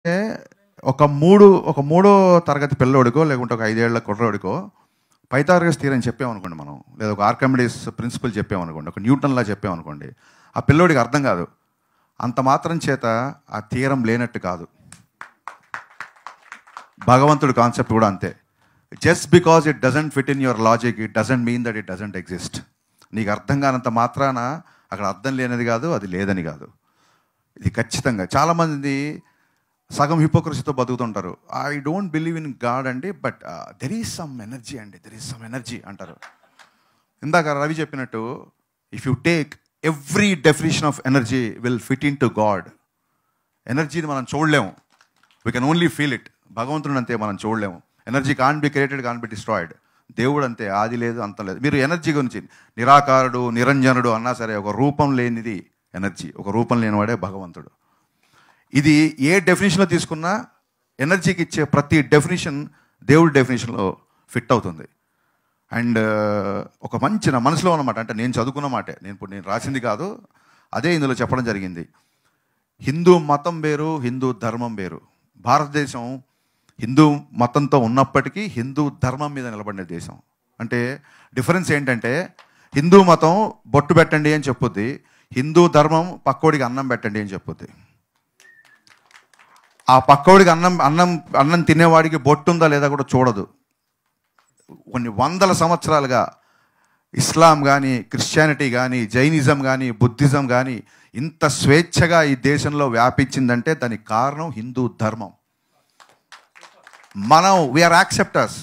అంటే ఒక మూడో తరగతి పిల్లోడికో లేకుంటే ఒక 5 ఏళ్ల కుర్రోడికో పైథాగరస్ థియరం చెప్పామనుకోండి మనం, లేదా ఒక ఆర్కిమిడీస్ ప్రిన్సిపల్ చెప్పామనుకోండి, ఒక న్యూటన్లా చెప్పామనుకోండి, ఆ పిల్లోడికి అర్థం కాదు. అంత మాత్రం చేత ఆ థియరం లేనట్టు కాదు. భగవంతుడి కాన్సెప్ట్ కూడా అంతే. Just because it doesn't fit in your logic, it doesn't mean that it doesn't exist. నీకు అర్థం కానంత మాత్రాన అక్కడ అర్థం లేనిది కాదు, అది లేదని కాదు. ఇది ఖచ్చితంగా చాలామంది సగం హిపోక్రసీతో బతుకుతుంటారు. I don't believe in God అండి, but there is some energy అండి, దెర్ ఈజ్ సమ్ ఎనర్జీ అంటారు. ఇందాక రవి చెప్పినట్టు, if you take every definition of energy will fit into God. ఎనర్జీని మనం చూడలేము, we can only feel it. భగవంతుడు అంతే, మనం చూడలేము. Energy can be created, can be destroyed. దేవుడు అంతే, ఆది లేదు అంతం లేదు. మీరు ఎనర్జీ గురించి నిరాకారుడు నిరంజనుడు అన్నా సరే, ఒక రూపం లేనిది ఎనర్జీ, ఒక రూపం లేనివాడే భగవంతుడు. ఇది ఏ డెఫినేషన్లో తీసుకున్నా ఎనర్జీకి ఇచ్చే ప్రతి డెఫినేషన్ దేవుడి డెఫినేషన్లో ఫిట్ అవుతుంది. అండ్ ఒక మంచి నా మనసులో ఉన్నమాట, అంటే నేను చదువుకున్న మాటే, నేను రాసింది కాదు, అదే ఇందులో చెప్పడం జరిగింది. హిందూ మతం వేరు, హిందూ ధర్మం వేరు. భారతదేశం హిందూ మతంతో ఉన్నప్పటికీ హిందూ ధర్మం మీద నిలబడిన దేశం. అంటే డిఫరెన్స్ ఏంటంటే, హిందూ మతం బొట్టు పెట్టండి అని చెప్పుద్ది, హిందూ ధర్మం పక్కోడికి అన్నం పెట్టండి అని చెప్పుద్ది. ఆ పక్కోడికి అన్నం తినేవాడికి బొట్టు ఉందా లేదా కూడా చూడదు. కొన్ని వందల సంవత్సరాలుగా ఇస్లాం కానీ, క్రిస్టియానిటీ కానీ, జైనిజం కానీ, బుద్ధిజం కానీ ఇంత స్వేచ్ఛగా ఈ దేశంలో వ్యాపించిందంటే దానికి కారణం హిందూ ధర్మం. మనం వీఆర్ యాక్సెప్టర్స్.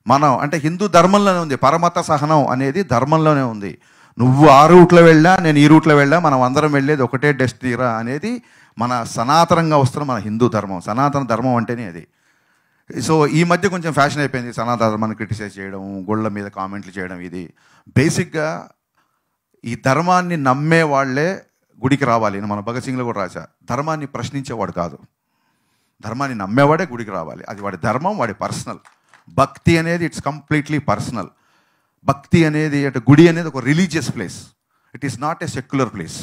మనం అంటే హిందూ ధర్మంలోనే ఉంది, పరమత సహనం అనేది ధర్మంలోనే ఉంది. నువ్వు ఆ రూట్లో వెళ్ళా, నేను ఈ రూట్లో వెళ్ళా, మనం అందరం వెళ్ళేది ఒకటే డెస్టినీరా అనేది మన సనాతనంగా వస్తున్న మన హిందూ ధర్మం. సనాతన ధర్మం అంటేనే అది. సో ఈ మధ్య కొంచెం ఫ్యాషన్ అయిపోయింది సనాతన ధర్మాన్ని క్రిటిసైజ్ చేయడం, గుళ్ళ మీద కామెంట్లు చేయడం. ఇది బేసిక్గా ఈ ధర్మాన్ని నమ్మే వాళ్ళే గుడికి రావాలి. మన భగత్ సింగ్లో కూడా రాశా, ధర్మాన్ని ప్రశ్నించేవాడు కాదు, ధర్మాన్ని నమ్మేవాడే గుడికి రావాలి. అది వాడి ధర్మం, వాడి పర్సనల్. భక్తి అనేది ఇట్స్ కంప్లీట్లీ పర్సనల్. భక్తి అనేది అంటే గుడి అనేది ఒక religious place, it is not a secular place.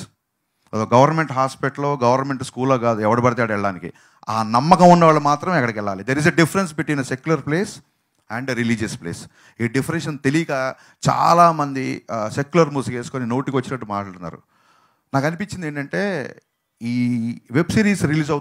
Government హాస్పిటల్లో, గవర్నమెంట్ స్కూల్లో కాదు ఎవడు పడితే ఆడు వెళ్ళడానికి. ఆ నమ్మకం ఉన్న వాళ్ళు మాత్రం ఎక్కడికి వెళ్ళాలి. There is a difference between a secular place and a religious place. ఈ డిఫరెన్స్ తెలియక చాలామంది సెక్యులర్ మూసిగేసుకొని నోటికి వచ్చినట్టు మాట్లాడుతున్నారు. నాకు అనిపించింది ఏంటంటే, ఈ వెబ్ సిరీస్ రిలీజ్